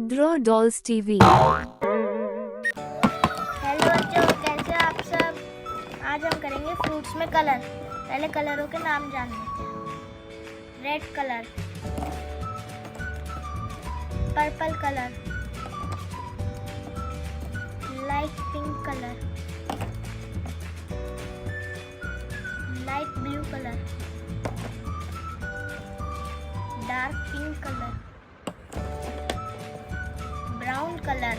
Draw Dolls TV। Hello बच्चों, कैसे हैं आप सब। आज हम करेंगे फ्रूट्स में कलर। पहले कलरों के नाम जान लेते हैं। Red colour, purple colour, light pink colour, light blue colour, dark pink colour, brown colour,